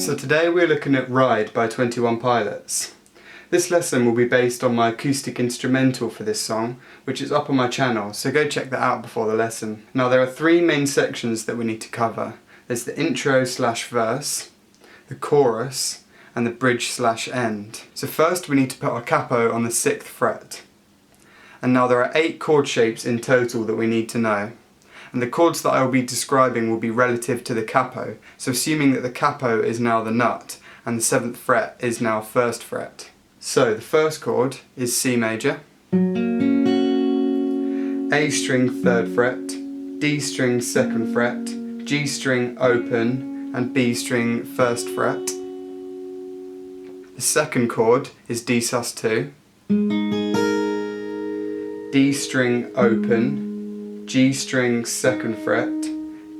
So today we're looking at Ride by 21 Pilots. This lesson will be based on my acoustic instrumental for this song, which is up on my channel, so go check that out before the lesson. Now there are three main sections that we need to cover. There's the intro/verse, the chorus, and the bridge/end. So first we need to put our capo on the 6th fret. And now there are 8 chord shapes in total that we need to know. And the chords that I will be describing will be relative to the capo, so assuming that the capo is now the nut and the 7th fret is now 1st fret. So the first chord is C major, A string 3rd fret, D string 2nd fret, G string open and B string 1st fret. The second chord is D sus2, D string open, G string 2nd fret,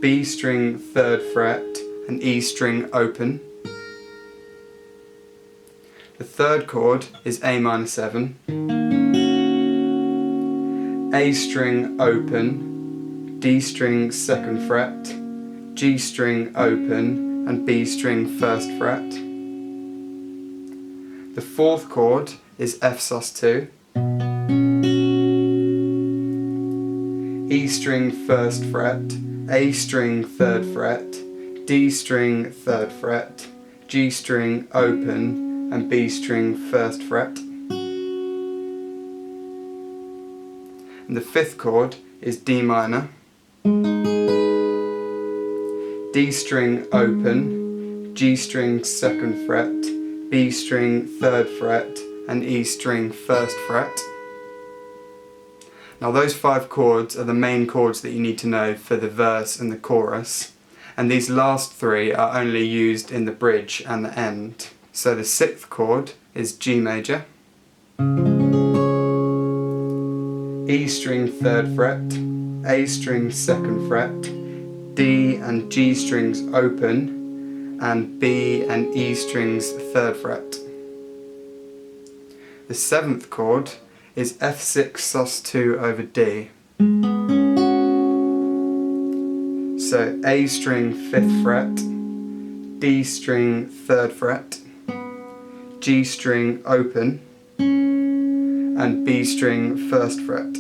B string 3rd fret and E string open. The third chord is A minor 7, A string open, D string 2nd fret, G string open and B string 1st fret. The fourth chord is F sus2, E string 1st fret, A string 3rd fret, D string 3rd fret, G string open and B string 1st fret. And the fifth chord is D minor, D string open, G string 2nd fret, B string 3rd fret and E string 1st fret. Now those 5 chords are the main chords that you need to know for the verse and the chorus, and these last 3 are only used in the bridge and the end. So the 6th chord is G major, E string 3rd fret, A string 2nd fret, D and G strings open, and B and E strings 3rd fret. The 7th chord is F6 sus2 over D. So A string 5th fret, D string 3rd fret, G string open, and B string 1st fret.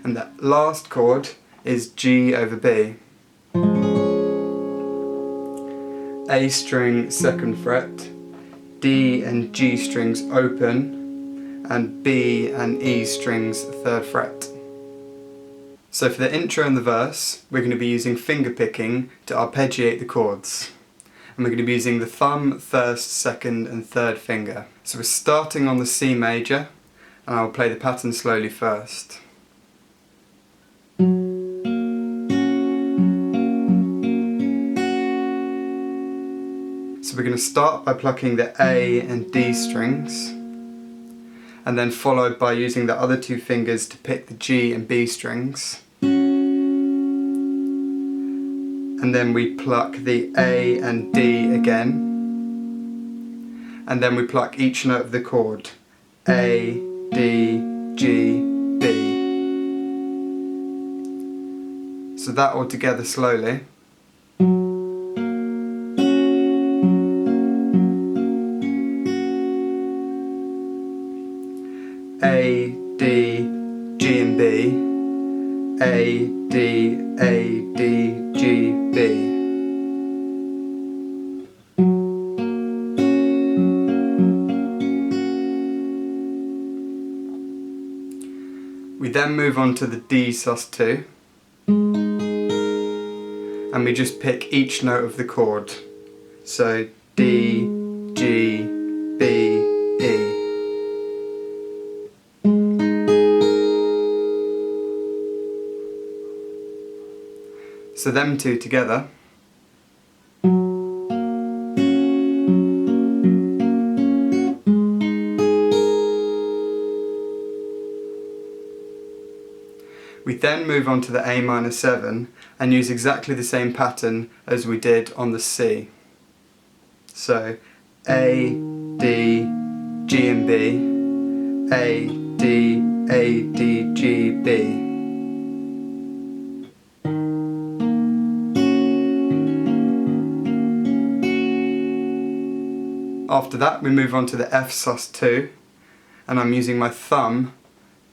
And that last chord is G over B. A string 2nd fret, D and G strings open, and B and E strings 3rd fret. So for the intro and the verse, we're going to be using finger picking to arpeggiate the chords. And we're going to be using the thumb, 1st, 2nd and 3rd finger. So we're starting on the C major, and I'll play the pattern slowly first. So we're going to start by plucking the A and D strings, and then followed by using the other 2 fingers to pick the G and B strings. And then we pluck the A and D again, and then we pluck each note of the chord, A, D, G, B. So that all together slowly. A, D, G and B, A, D, A, D, G, B. We then move on to the D sus2, and we just pick each note of the chord. So D, G, B, E. So them 2 together. We then move on to the A minor 7 and use exactly the same pattern as we did on the C. So A, D, G and B, A, D, A, D, G, B. After that we move on to the F sus2, and I'm using my thumb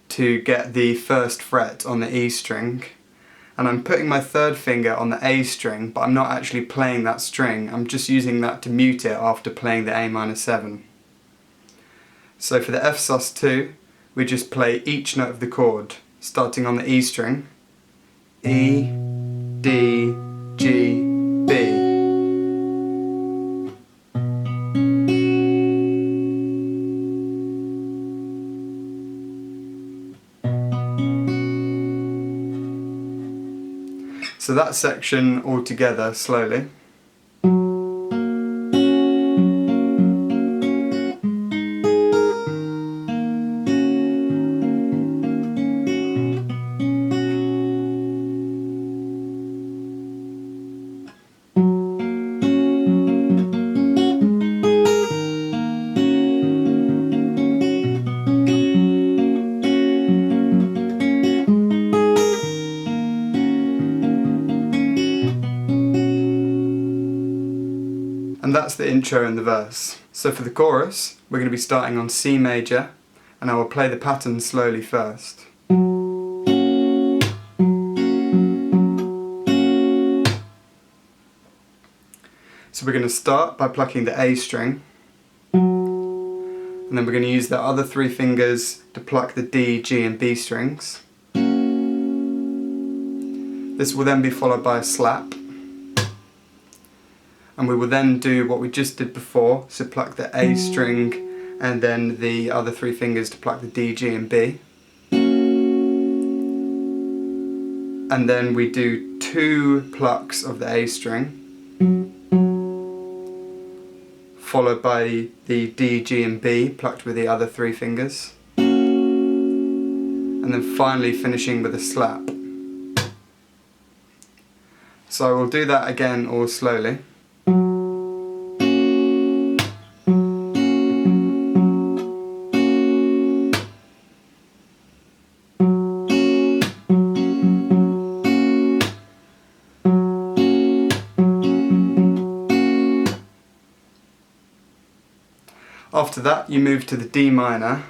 to get the first fret on the E string, and I'm putting my third finger on the A string, but I'm not actually playing that string, I'm just using that to mute it after playing the A-7. So for the F sus2, we just play each note of the chord, starting on the E string, E, D, G, B. So that section all together slowly. And that's the intro and the verse. So for the chorus, we're going to be starting on C major, and I will play the pattern slowly first. So we're going to start by plucking the A string, and then we're going to use the other three fingers to pluck the D, G and B strings. This will then be followed by a slap. And we will then do what we just did before, so pluck the A string and then the other three fingers to pluck the D, G and B. And then we do 2 plucks of the A string, followed by the D, G and B plucked with the other 3 fingers. And then finally finishing with a slap. So I will do that again all slowly. After that you move to the D minor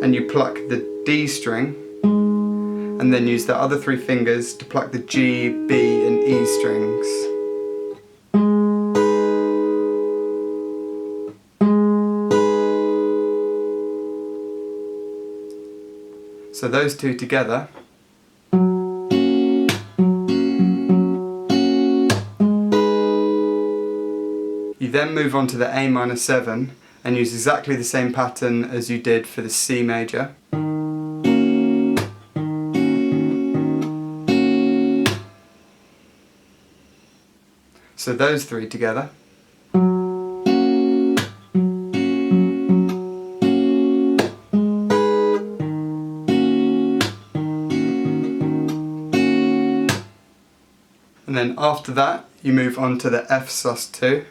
and you pluck the D string and then use the other 3 fingers to pluck the G, B and E strings. So those 2 together. You then move on to the A-7 and use exactly the same pattern as you did for the C major. So those 3 together. And then after that you move on to the F sus2.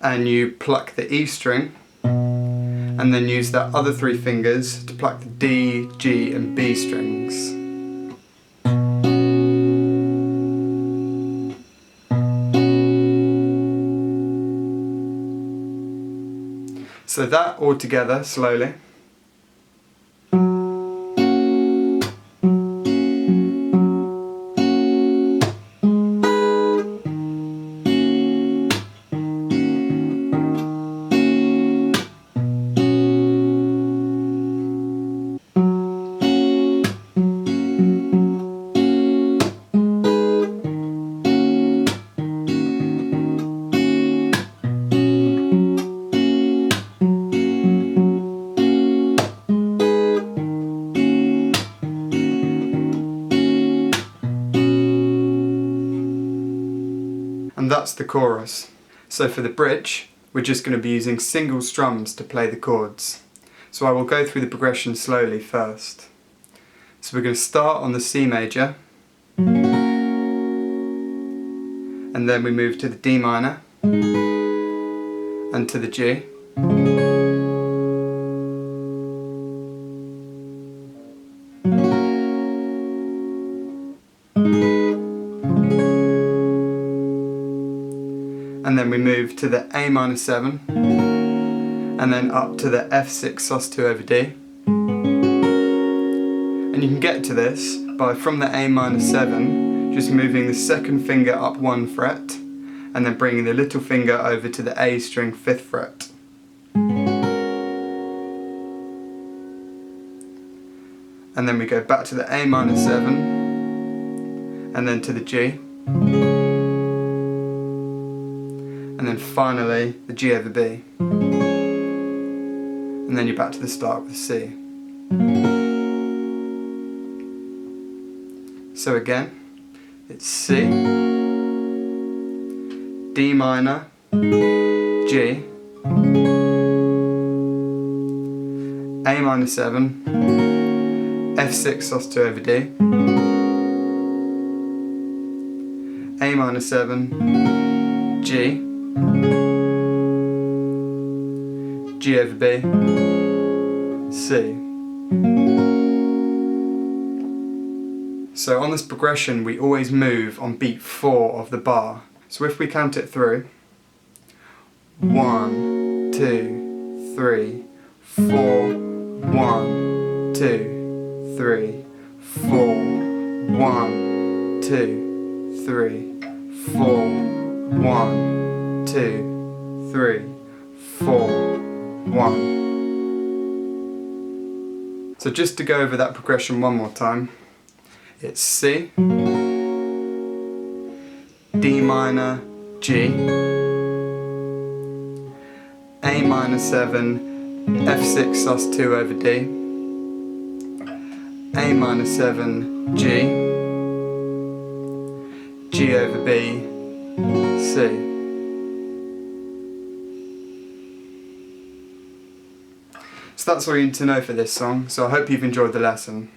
And you pluck the E string and then use the other 3 fingers to pluck the D, G and B strings. So that all together slowly. And that's the chorus. So for the bridge, we're just going to be using single strums to play the chords. So I will go through the progression slowly first. So we're going to start on the C major, and then we move to the D minor, and to the G. and then we move to the A minor 7, and then up to the F6 sus2 over D. And you can get to this by, from the A minor 7, just moving the second finger up 1 fret, and then bringing the little finger over to the A string 5th fret. And then we go back to the A minor 7, and then to the G. And then finally the G over B. And then you're back to the start with C. So again, it's C, D minor, G, A minor 7, F6 sus2 over D, A minor 7, G, G over B, C. So on this progression we always move on beat 4 of the bar. So if we count it through, 1, 2, 3, 4, 1, 2, 3, 4, 1, 2, 3, 4, 1, 2, 3, 4, 1. So just to go over that progression one more time, it's C, D minor, G, A minor 7, F6 sus2 over D, A minor 7, G, G over B, C. So that's all you need to know for this song, so I hope you've enjoyed the lesson.